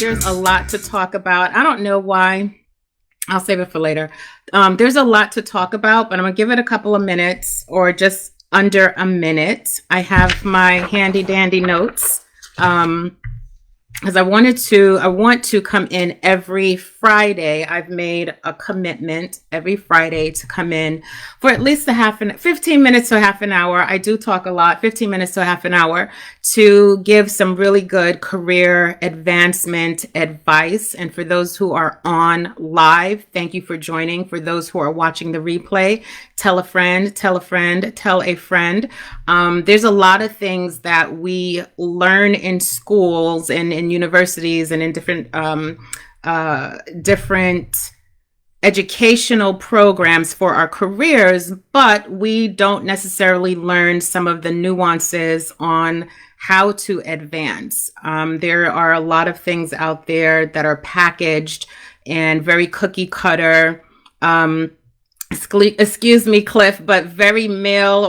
there's a lot to talk about. I don't know why. I'll save it for later. There's a lot to talk about, but I'm going to give it a couple of minutes or just under a minute. I have my handy dandy notes. Because I want to come in every Friday. I've made a commitment every Friday to come in for at least 15 minutes to half an hour. I do talk a lot, 15 minutes to half an hour, to give some really good career advancement advice. And for those who are on live, thank you for joining. For those who are watching the replay, tell a friend, tell a friend, tell a friend. There's a lot of things that we learn in schools and in universities and in different educational programs for our careers, but we don't necessarily learn some of the nuances on how to advance. There are a lot of things out there that are packaged and very cookie cutter. Excuse me, Cliff, but very male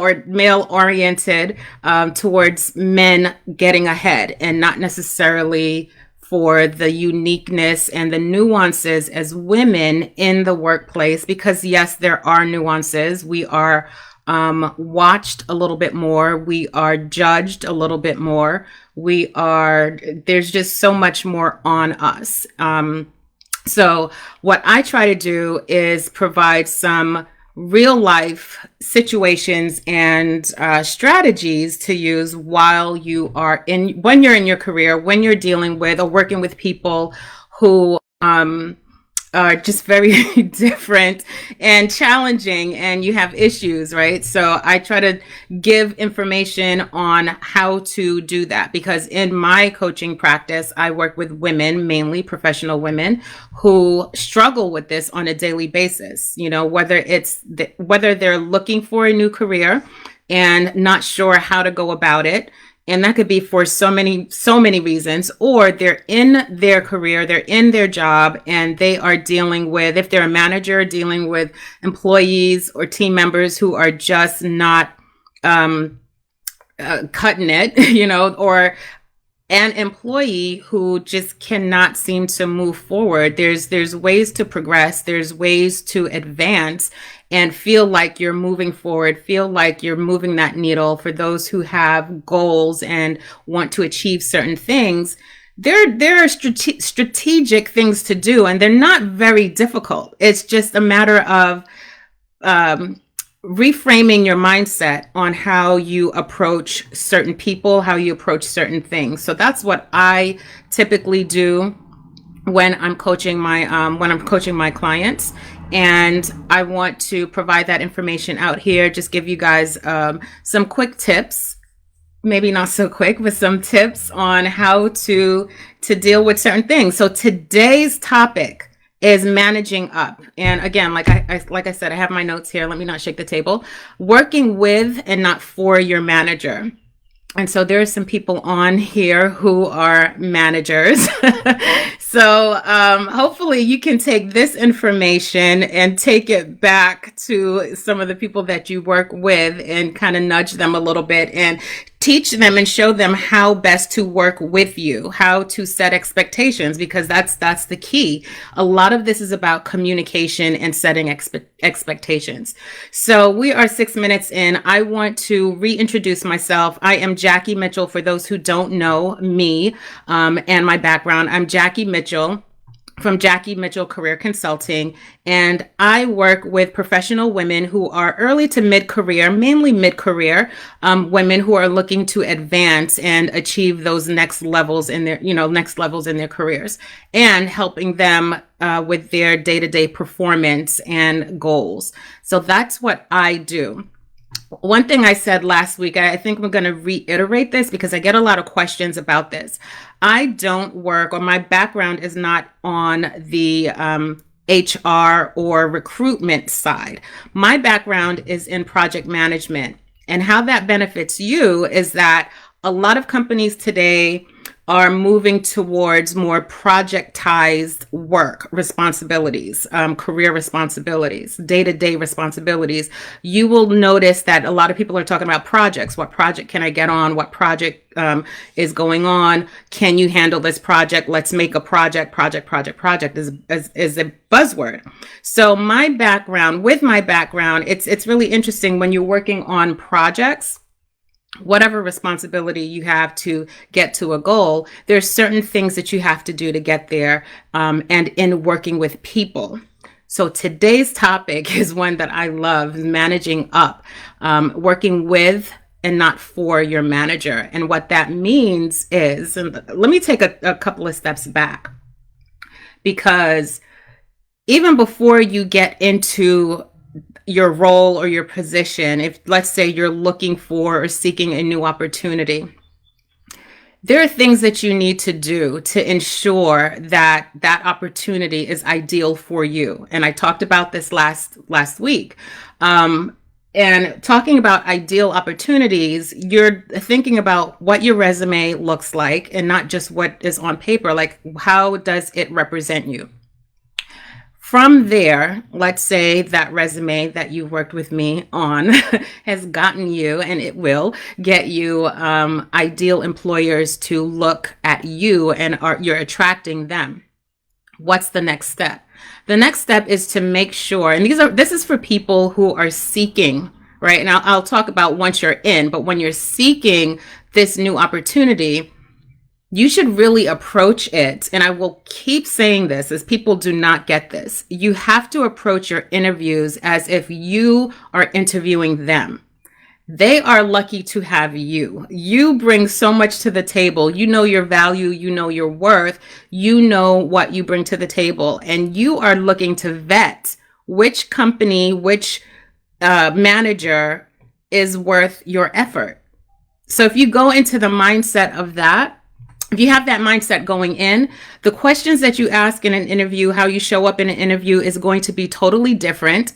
oriented towards men getting ahead, and not necessarily for the uniqueness and the nuances as women in the workplace. Because yes, there are nuances. We are watched a little bit more. We are judged a little bit more. There's just so much more on us. So what I try to do is provide some real life situations and strategies to use while when you're in your career, when you're dealing with or working with people who are just very different and challenging, and you have issues, right? So I try to give information on how to do that, because in my coaching practice, I work with women, mainly professional women, who struggle with this on a daily basis. You know, whether they're looking for a new career and not sure how to go about it. And that could be for so many reasons, or they're in their career, they're in their job, and they are dealing with, if they're a manager, dealing with employees or team members who are just not cutting it, you know, or an employee who just cannot seem to move forward. There's ways to progress, there's ways to advance and feel like you're moving forward, feel like you're moving that needle. For those who have goals and want to achieve certain things, there are strategic things to do, and they're not very difficult. It's just a matter of reframing your mindset on how you approach certain people, how you approach certain things. So that's what I typically do when I'm coaching my clients. And I want to provide that information out here, just give you guys some quick tips, maybe not so quick, but some tips on how to deal with certain things. So today's topic is managing up. And again, like I said, I have my notes here. Let me not shake the table. Working with and not for your manager. And so there are some people on here who are managers. So hopefully you can take this information and take it back to some of the people that you work with and kind of nudge them a little bit and teach them and show them how best to work with you, how to set expectations, because that's the key. A lot of this is about communication and setting expectations. So we are 6 minutes in. I want to reintroduce myself. I am Jackie Mitchell. For those who don't know me and my background, I'm Jackie Mitchell from Jackie Mitchell Career Consulting, and I work with professional women who are early to mid-career, mainly mid-career, women who are looking to advance and achieve those next levels in their careers, and helping them with their day-to-day performance and goals. So that's what I do. One thing I said last week, I think I'm going to reiterate this because I get a lot of questions about this. I don't work, or my background is not on the HR or recruitment side. My background is in project management. And how that benefits you is that a lot of companies today are moving towards more projectized work responsibilities, career responsibilities, day-to-day responsibilities, you will notice that a lot of people are talking about projects. What project can I get on? What project is going on? Can you handle this project? Let's make a project is a buzzword. So my background, it's really interesting when you're working on projects. Whatever responsibility you have to get to a goal, there's certain things that you have to do to get there, and in working with people. So today's topic is one that I love, managing up, working with and not for your manager. And what that means is, and let me take a couple of steps back, because even before you get into your role or your position, if let's say you're looking for or seeking a new opportunity, there are things that you need to do to ensure that that opportunity is ideal for you. And I talked about this last week. And talking about ideal opportunities, you're thinking about what your resume looks like and not just what is on paper. Like, how does it represent you? From there, let's say that resume that you've worked with me on has gotten you, and it will get you ideal employers to look at you, and you're attracting them. What's the next step? The next step is to make sure, and this is for people who are seeking, right? And I'll talk about once you're in, but when you're seeking this new opportunity, you should really approach it. And I will keep saying this as people do not get this. You have to approach your interviews as if you are interviewing them. They are lucky to have you. You bring so much to the table. You know your value, you know your worth, you know what you bring to the table. And you are looking to vet which company, which manager is worth your effort. So if you go into the mindset of that, if you have that mindset going in, the questions that you ask in an interview, how you show up in an interview is going to be totally different.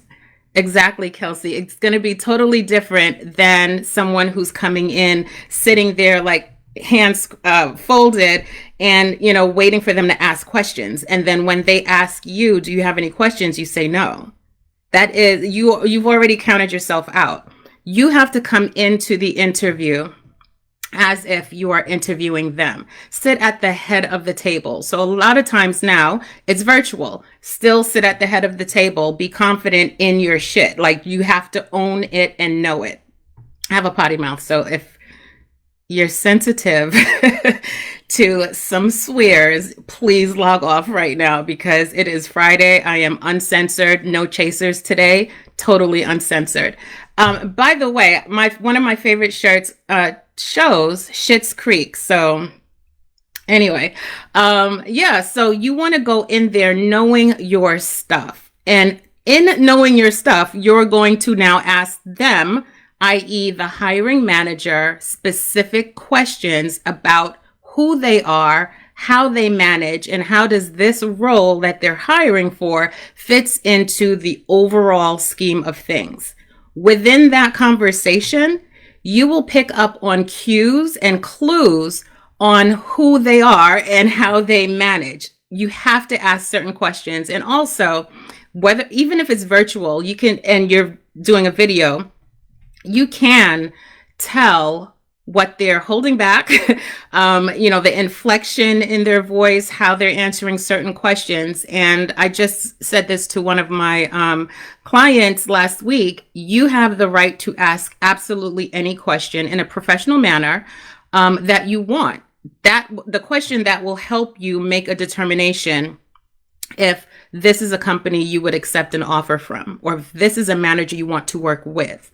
Exactly, Kelsey. It's going to be totally different than someone who's coming in, sitting there like hands folded and, waiting for them to ask questions. And then when they ask you, do you have any questions? You say no. That is, you've already counted yourself out. You have to come into the interview as if you are interviewing them. Sit at the head of the table. So a lot of times now it's virtual. Still sit at the head of the table. Be confident in your shit. Like, you have to own it and know it. I have a potty mouth. So if you're sensitive to some swears, please log off right now, because it is Friday. I am uncensored. No chasers today. Totally uncensored. By the way, one of my favorite shirts shows Schitt's Creek. So anyway, so you want to go in there knowing your stuff. And in knowing your stuff, you're going to now ask them, i.e. the hiring manager, specific questions about who they are, how they manage, and how does this role that they're hiring for fits into the overall scheme of things. Within that conversation, you will pick up on cues and clues on who they are and how they manage. You have to ask certain questions. And also, even if it's virtual, you can, and you're doing a video, you can tell what they're holding back, the inflection in their voice, how they're answering certain questions. And I just said this to one of my clients last week. You have the right to ask absolutely any question in a professional manner that you want. The question that will help you make a determination if this is a company you would accept an offer from, or if this is a manager you want to work with.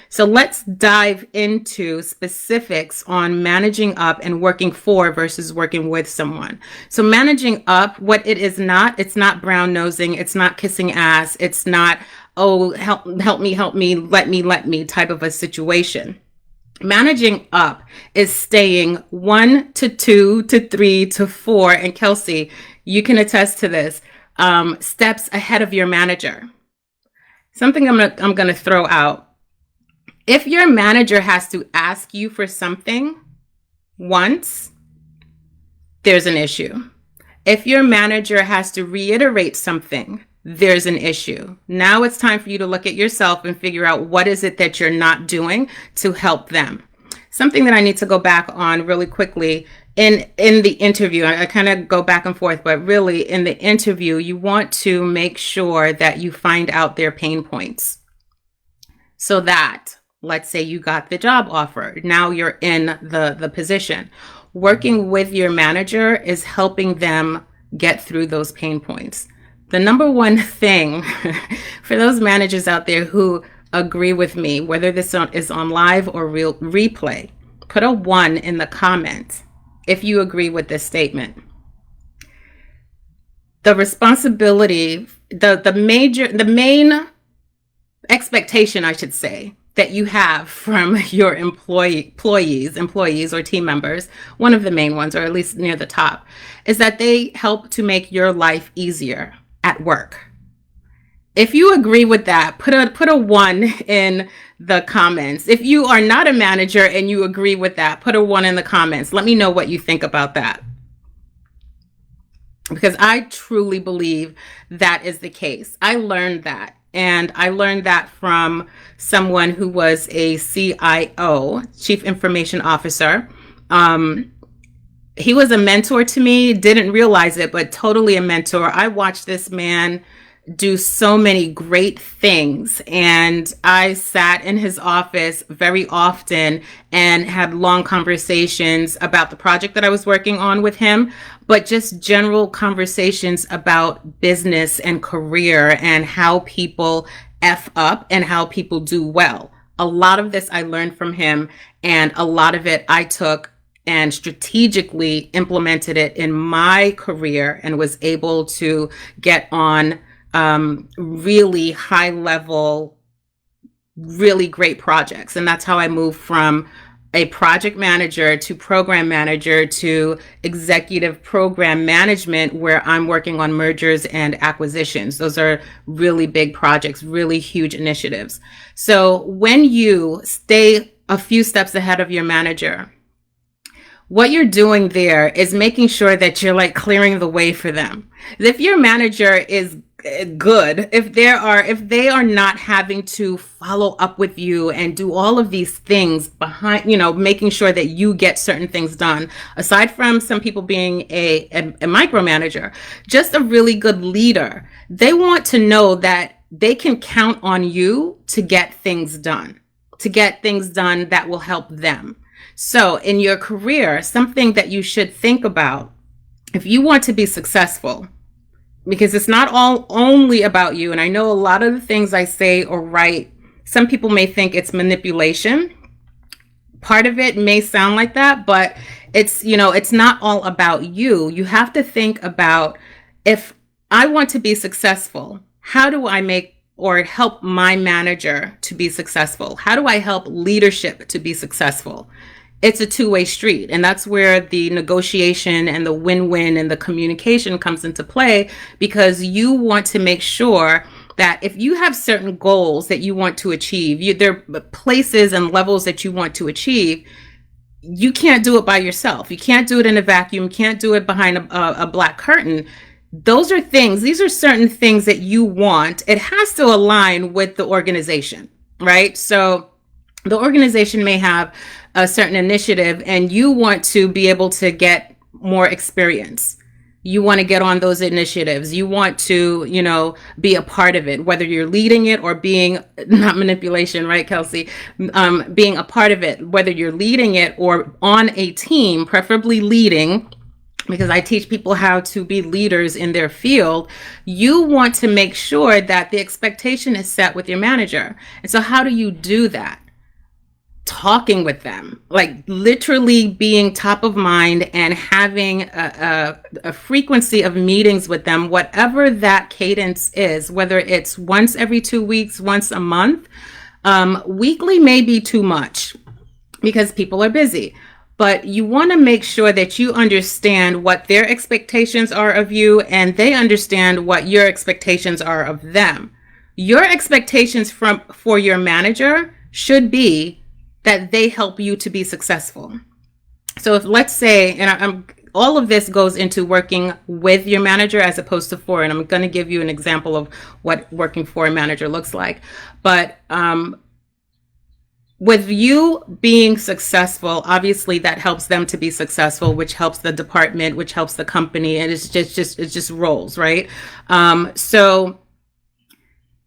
So let's dive into specifics on managing up and working for versus working with someone. So managing up, what it is not, it's not brown nosing. It's not kissing ass. It's not, oh, help me, let me type of a situation. Managing up is staying 1 to 2 to 3 to 4. And Kelsey, you can attest to this, steps ahead of your manager. Something I'm going to throw out. If your manager has to ask you for something once, there's an issue. If your manager has to reiterate something, there's an issue. Now it's time for you to look at yourself and figure out what is it that you're not doing to help them. Something that I need to go back on really quickly in the interview, I kind of go back and forth, but really in the interview, you want to make sure that you find out their pain points. So that, let's say you got the job offer, now you're in the position. Working with your manager is helping them get through those pain points. The number one thing for those managers out there who agree with me, whether this is on live or real replay, put a 1 in the comments if you agree with this statement. The responsibility, the main expectation, I should say, that you have from your employees or team members, one of the main ones, or at least near the top, is that they help to make your life easier at work. If you agree with that, put a 1 in the comments. If you are not a manager and you agree with that, put a 1 in the comments. Let me know what you think about that. Because I truly believe that is the case. I learned that. And I learned that from someone who was a CIO, Chief Information Officer. He was a mentor to me, didn't realize it, but totally a mentor. I watched this man do so many great things. And I sat in his office very often and had long conversations about the project that I was working on with him, but just general conversations about business and career and how people F up and how people do well. A lot of this I learned from him, and a lot of it I took and strategically implemented it in my career and was able to get on really high level, really great projects. And that's how I moved from a project manager to program manager to executive program management, where I'm working on mergers and acquisitions. Those are really big projects, really huge initiatives. So when you stay a few steps ahead of your manager, what you're doing there is making sure that you're like clearing the way for them. If your manager is good, if they are not having to follow up with you and do all of these things behind, making sure that you get certain things done, aside from some people being a micromanager, just a really good leader, they want to know that they can count on you to get things done that will help them. So in your career, something that you should think about, if you want to be successful, because it's not only about you. And I know a lot of the things I say or write, some people may think it's manipulation. Part of it may sound like that, but it's not all about you. You have to think about, if I want to be successful, how do I make or help my manager to be successful? How do I help leadership to be successful? It's a two-way street. And that's where the negotiation and the win-win and the communication comes into play, because you want to make sure that if you have certain goals that you want to achieve, there are places and levels that you want to achieve, you can't do it by yourself. You can't do it in a vacuum. You can't do it behind a black curtain. These are certain things that you want. It has to align with the organization, right? So the organization may have a certain initiative and you want to be able to get more experience. You want to get on those initiatives. You want to, be a part of it, whether you're leading it or being, not manipulation, right, Kelsey? Being a part of it, whether you're leading it or on a team, preferably leading, because I teach people how to be leaders in their field. You want to make sure that the expectation is set with your manager. And so how do you do that? Talking with them, like literally being top of mind and having a frequency of meetings with them, whatever that cadence is, whether it's once every 2 weeks, once a month. Weekly may be too much because people are busy, but you want to make sure that you understand what their expectations are of you and they understand what your expectations are of them. Your expectations for your manager should be that they help you to be successful. So if, let's say, and I'm all of this goes into working with your manager as opposed to for. And I'm going to give you an example of what working for a manager looks like. But with you being successful, obviously that helps them to be successful, which helps the department, which helps the company, and it just rolls, right? So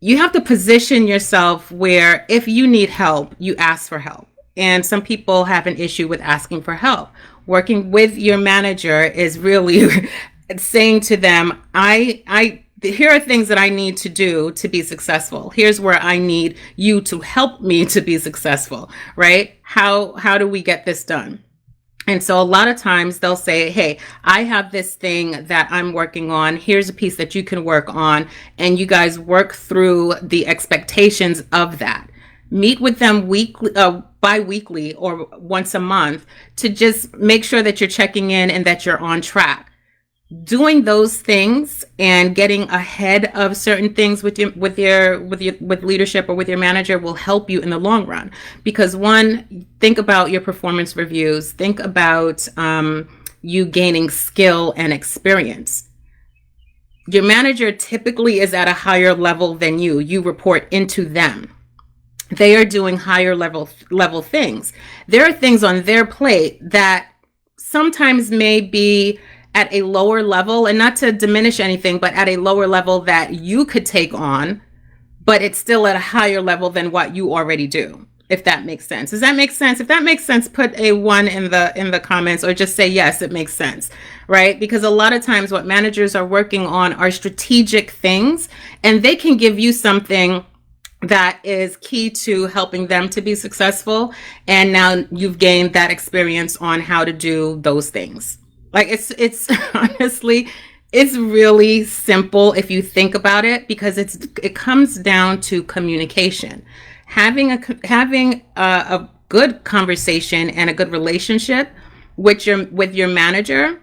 you have to position yourself where if you need help, you ask for help. And some people have an issue with asking for help. Working with your manager is really saying to them, here are things that I need to do to be successful. Here's where I need you to help me to be successful, right? How do we get this done? And so a lot of times they'll say, hey, I have this thing that I'm working on. Here's a piece that you can work on. And you guys work through the expectations of that. Meet with them weekly, bi-weekly or once a month to just make sure that you're checking in and that you're on track. Doing those things and getting ahead of certain things with leadership or with your manager will help you in the long run. Because one, think about your performance reviews. Think about you gaining skill and experience. Your manager typically is at a higher level than you. You report into them. They are doing higher level things. There are things on their plate that sometimes may be at a lower level, and not to diminish anything, but at a lower level that you could take on, but it's still at a higher level than what you already do, if that makes sense. Does that make sense? If that makes sense, put a 1 in the comments, or just say, yes, it makes sense, right? Because a lot of times what managers are working on are strategic things, and they can give you something that is key to helping them to be successful. And now you've gained that experience on how to do those things. Like it's honestly, it's really simple if you think about it, because it comes down to communication. Having a good conversation and a good relationship with your manager,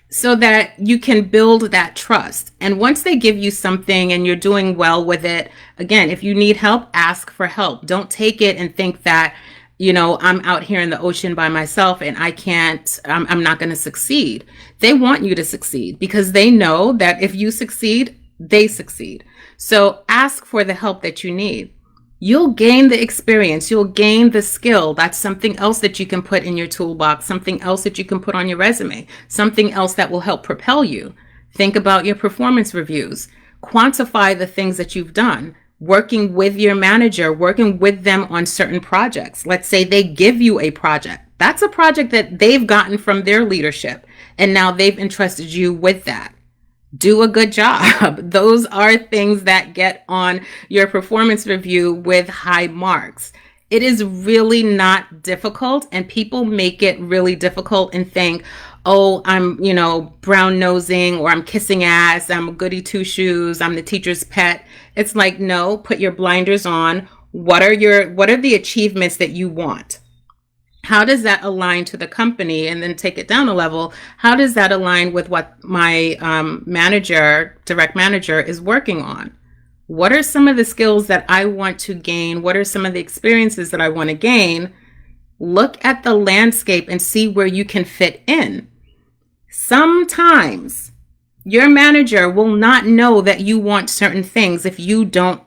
so that you can build that trust. And once they give you something and you're doing well with it, again, if you need help, ask for help. Don't take it and think that, I'm out here in the ocean by myself and I'm not going to succeed. They want you to succeed because they know that if you succeed, they succeed. So ask for the help that you need. You'll gain the experience. You'll gain the skill. That's something else that you can put in your toolbox, something else that you can put on your resume, something else that will help propel you. Think about your performance reviews. Quantify the things that you've done. Working with your manager, working with them on certain projects. Let's say they give you a project. That's a project that they've gotten from their leadership, and now they've entrusted you with that. Do a good job. Those are things that get on your performance review with high marks. It is really not difficult, and people make it really difficult and think, oh, I'm, brown nosing, or I'm kissing ass, I'm a goody two shoes, I'm the teacher's pet. It's like, no, put your blinders on. What are the achievements that you want? How does that align to the company? And then take it down a level. How does that align with what my direct manager is working on? What are some of the skills that I want to gain? What are some of the experiences that I want to gain? Look at the landscape and see where you can fit in. Sometimes your manager will not know that you want certain things if you don't.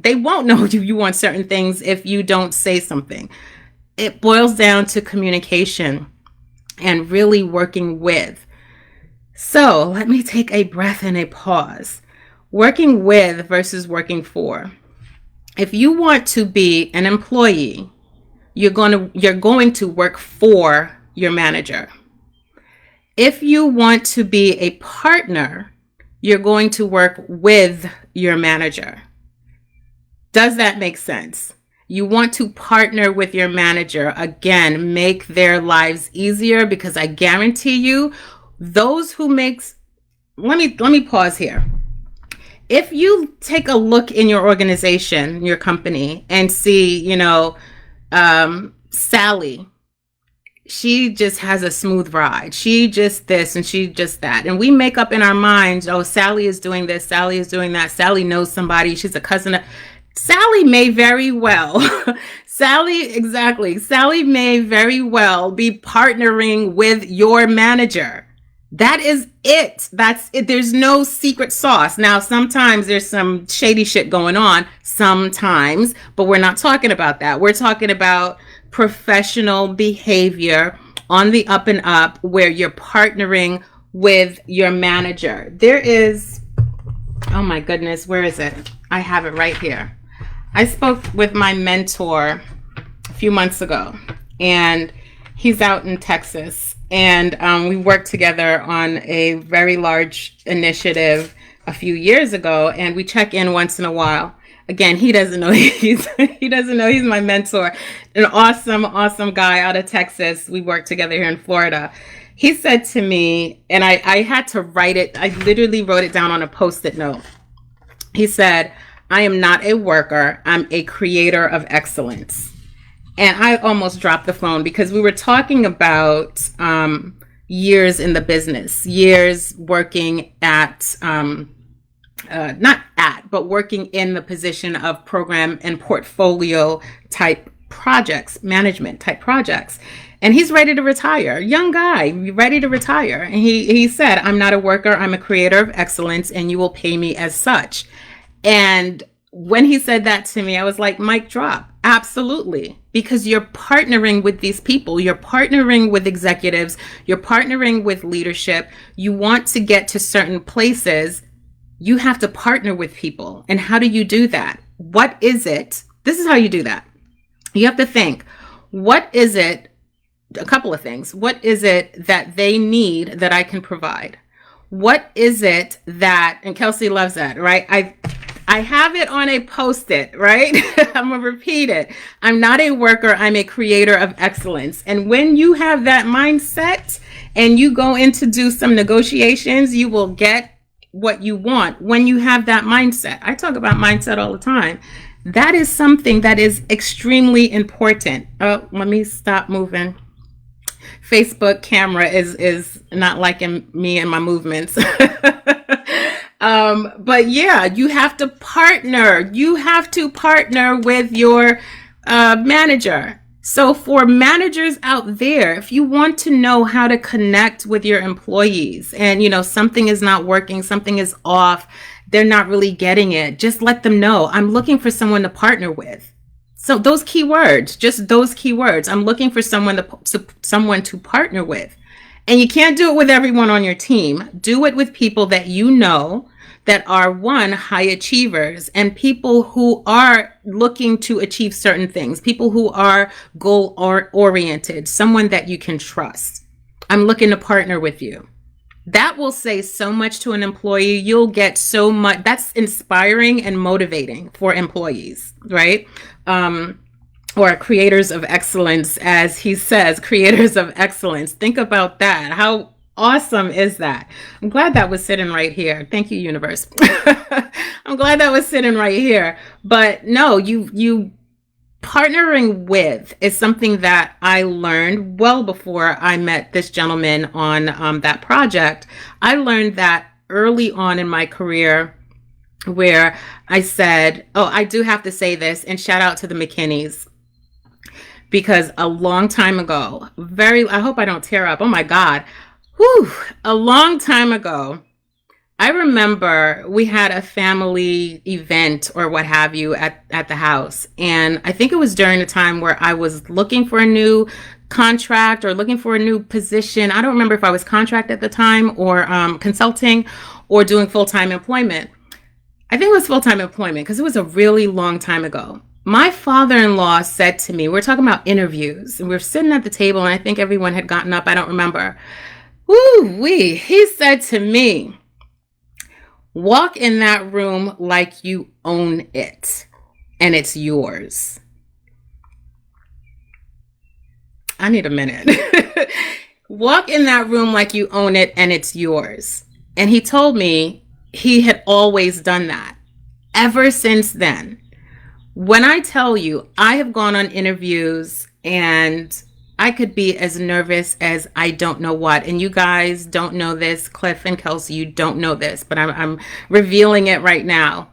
They won't know you want certain things if you don't say something. It boils down to communication and really working with. So let me take a breath and a pause. Working with versus working for. If you want to be an employee, you're going to work for your manager. If you want to be a partner, you're going to work with your manager. Does that make sense? You want to partner with your manager. Again, make their lives easier, because I guarantee you, those who makes, let me pause here. If you take a look in your organization, your company, and see, Sally, she just has a smooth ride. She just this and she just that. And we make up in our minds, oh, Sally is doing this, Sally is doing that, Sally knows somebody, she's a cousin. Sally may very well, Sally may very well be partnering with your manager. That is it. That's it. There's no secret sauce. Now, sometimes there's some shady shit going on, sometimes, but we're not talking about that. We're talking about professional behavior on the up and up where you're partnering with your manager. There is, oh my goodness, where is it? I have it right here. I spoke with my mentor a few months ago, and he's out in Texas, and we worked together on a very large initiative a few years ago, and we check in once in a while. Again, he doesn't know he doesn't know he's my mentor, an awesome guy out of Texas. We work together here in Florida. He said to me, and I had to write it. I literally wrote it down on a Post-it note. He said, I am not a worker. I'm a creator of excellence. And I almost dropped the phone because we were talking about years in the business, years working at, not at, but working in the position of program and portfolio type projects, management type projects. And he's ready to retire, young guy, ready to retire. And he said, I'm not a worker. I'm a creator of excellence, and you will pay me as such. And when he said that to me, I was like, mic drop. Absolutely. Because you're partnering with these people. You're partnering with executives. You're partnering with leadership. You want to get to certain places. You have to partner with people. And how do you do that? What is it? This is how you do that. You have to think, what is it? A couple of things. What is it that they need that I can provide? What is it that, and Kelsey loves that, right? I have it on a Post-it, right? I'm going to repeat it. I'm not a worker. I'm a creator of excellence. And when you have that mindset and you go in to do some negotiations, you will get what you want when you have that mindset. I talk about mindset all the time. That is something that is extremely important. Oh, let me stop moving. Facebook camera is not liking me and my movements. But yeah, you have to partner. You have to partner with your manager. So for managers out there, if you want to know how to connect with your employees and, you know, something is not working, something is off, they're not really getting it, just let them know, I'm looking for someone to partner with. So those keywords, just those keywords, I'm looking for someone to partner with. And you can't do it with everyone on your team. Do it with people that you know that are, one, high achievers, and people who are looking to achieve certain things, people who are goal oriented, someone that you can trust. I'm looking to partner with you. That will say so much to an employee. You'll get so much. That's inspiring and motivating for employees, right? Or creators of excellence, as he says, creators of excellence. Think about that. How awesome is that? I'm glad that was sitting right here. Thank you, universe. I'm glad that was sitting right here. But no, you partnering with is something that I learned well before I met this gentleman on that project. I learned that early on in my career, where I said, oh, I do have to say this, and shout out to the McKinneys. Because a long time ago, I hope I don't tear up. Oh my God. A long time ago, I remember we had a family event or what have you at the house. And I think it was during the time where I was looking for a new contract or looking for a new position. I don't remember if I was contract at the time or consulting or doing full-time employment. I think it was full-time employment because it was a really long time ago. My father-in-law said to me, we're talking about interviews, and we're sitting at the table, and I think everyone had gotten up. I don't remember. He said to me, walk in that room like you own it, and it's yours. I need a minute. Walk in that room like you own it, and it's yours. And he told me he had always done that ever since then. When I tell you, I have gone on interviews and I could be as nervous as I don't know what. And you guys don't know this. Cliff and Kelsey, you don't know this, but I'm revealing it right now.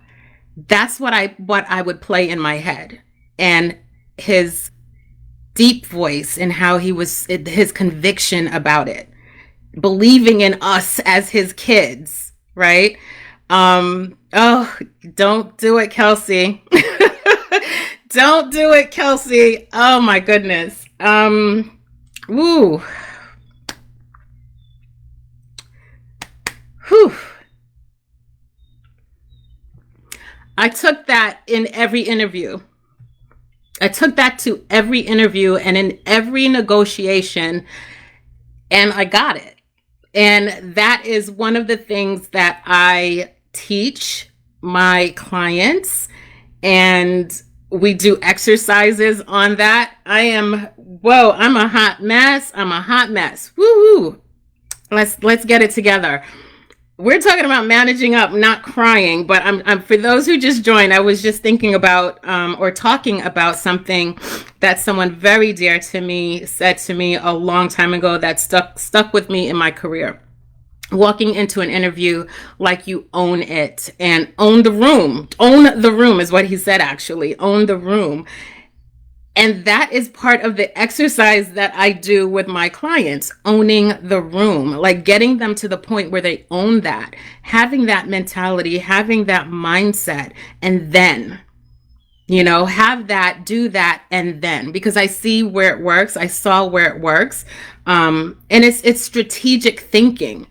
That's what I would play in my head. And his deep voice and how he was, his conviction about it, believing in us as his kids, right? Oh, don't do it, Kelsey. Don't do it, Kelsey. Oh my goodness. Woo. Whew. I took that in every interview. I took that to every interview and in every negotiation, and I got it. And that is one of the things that I teach my clients, and we do exercises on that. I'm a hot mess. I'm a hot mess. Woo-hoo. Let's get it together. We're talking about managing up, not crying, but I'm for those who just joined, I was just thinking about or talking about something that someone very dear to me said to me a long time ago that stuck with me in my career. Walking into an interview like you own it and own the room. Own the room is what he said, actually. Own the room. And that is part of the exercise that I do with my clients, owning the room, like getting them to the point where they own that, having that mentality, having that mindset, and then, have that, do that, and then, because I see where it works. I saw where it works. And it's strategic thinking.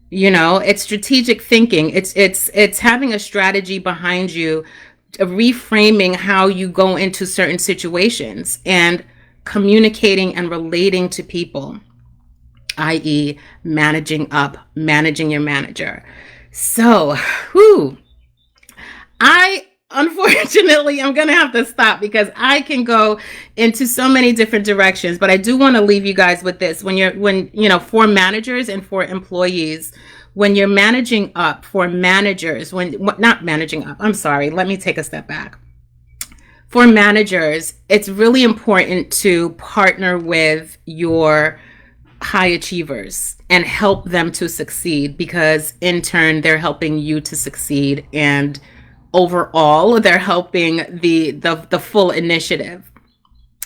It's strategic thinking. It's having a strategy behind you, reframing how you go into certain situations and communicating and relating to people, i.e. managing up, managing your manager. So, unfortunately, I'm going to have to stop because I can go into so many different directions, but I do want to leave you guys with this. For managers and for employees, when you're managing up, for managers, not managing up, I'm sorry, let me take a step back. For managers, it's really important to partner with your high achievers and help them to succeed, because in turn, they're helping you to succeed, and overall, they're helping the full initiative.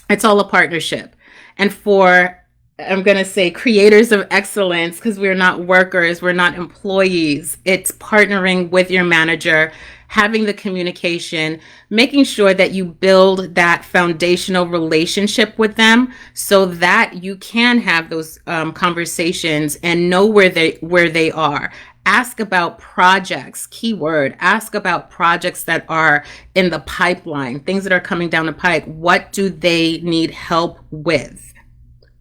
It's all a partnership. And for, I'm going to say, creators of excellence, because we're not workers, we're not employees. It's partnering with your manager, having the communication, making sure that you build that foundational relationship with them so that you can have those conversations and know where they are. Ask about projects, keyword, ask about projects that are in the pipeline, things that are coming down the pike. What do they need help with?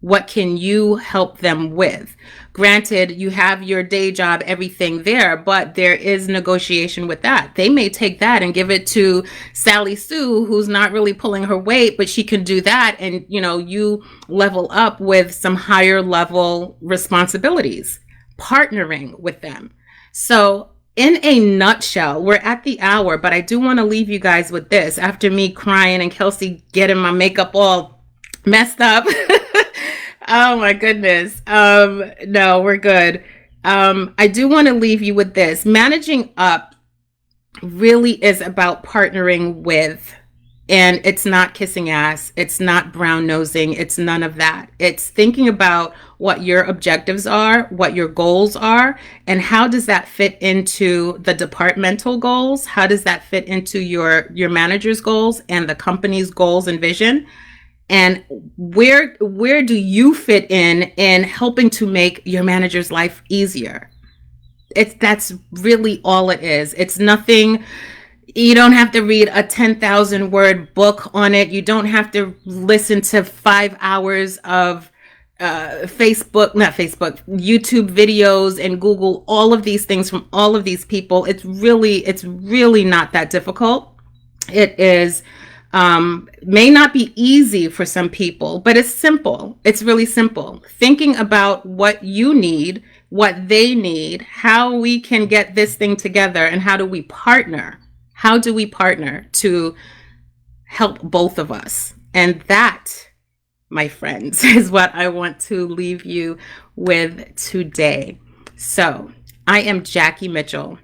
What can you help them with? Granted, you have your day job, everything there, but there is negotiation with that. They may take that and give it to Sally Sue, who's not really pulling her weight, but she can do that. And, you level up with some higher level responsibilities, partnering with them. So in a nutshell, we're at the hour, but I do want to leave you guys with this after me crying and Kelsey getting my makeup all messed up. Oh my goodness. No, we're good. I do want to leave you with this. Managing up really is about partnering with, and it's not kissing ass. It's not brown nosing. It's none of that. It's thinking about what your objectives are, what your goals are, and how does that fit into the departmental goals? How does that fit into your manager's goals and the company's goals and vision? And where do you fit in helping to make your manager's life easier? That's really all it is. It's nothing. You don't have to read a 10,000 word book on it. You don't have to listen to 5 hours of YouTube videos and Google all of these things from all of these people. It's really not that difficult. It is. May not be easy for some people, but it's simple. It's really simple. Thinking about what you need, what they need, how we can get this thing together, and how do we partner? How do we partner to help both of us? And that, my friends, is what I want to leave you with today. So I am Jackie Mitchell,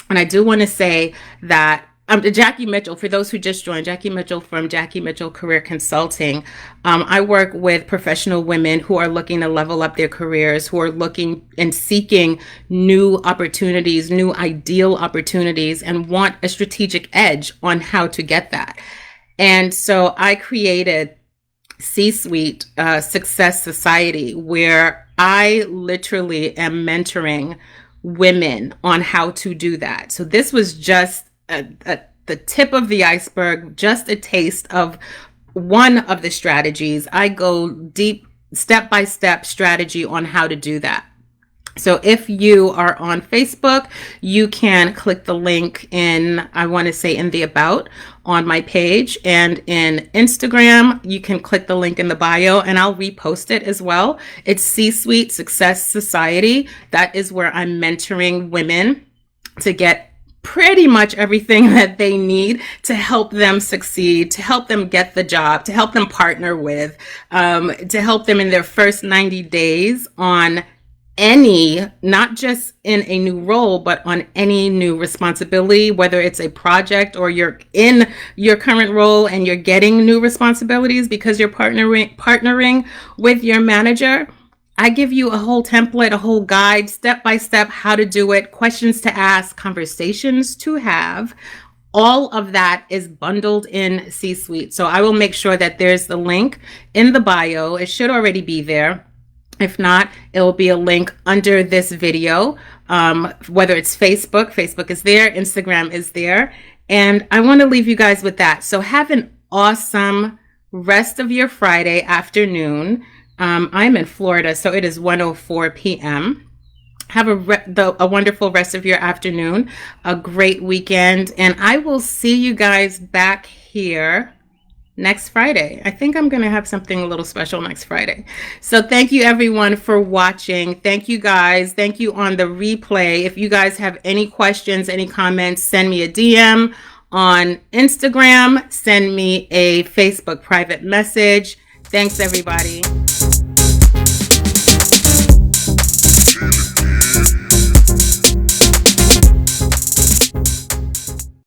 and I do want to say that Jackie Mitchell, for those who just joined, Jackie Mitchell from Jackie Mitchell Career Consulting. I work with professional women who are looking to level up their careers, who are looking and seeking new opportunities, new ideal opportunities, and want a strategic edge on how to get that. And so I created C-Suite Success Society, where I literally am mentoring women on how to do that. So this was just the tip of the iceberg, just a taste of one of the strategies. I go deep, step-by-step strategy on how to do that. So if you are on Facebook, you can click the link in, I want to say in the about on my page, and in Instagram, you can click the link in the bio and I'll repost it as well. It's C-Suite Success Society. That is where I'm mentoring women to get pretty much everything that they need to help them succeed, to help them get the job, to help them partner with, to help them in their first 90 days on any, not just in a new role, but on any new responsibility, whether it's a project or you're in your current role and you're getting new responsibilities because you're partnering with your manager. I give you a whole template, a whole guide, step by step, how to do it, questions to ask, conversations to have. All of that is bundled in C-Suite. So I will make sure that there's the link in the bio. It should already be there. If not, it will be a link under this video, whether it's Facebook is there, Instagram is there. And I want to leave you guys with that. So have an awesome rest of your Friday afternoon. I'm in Florida, so it is 1:04 p.m. Have a wonderful rest of your afternoon, a great weekend, and I will see you guys back here next Friday. I think I'm going to have something a little special next Friday. So thank you everyone for watching. Thank you guys. Thank you on the replay. If you guys have any questions, any comments, send me a DM on Instagram, send me a Facebook private message. Thanks everybody.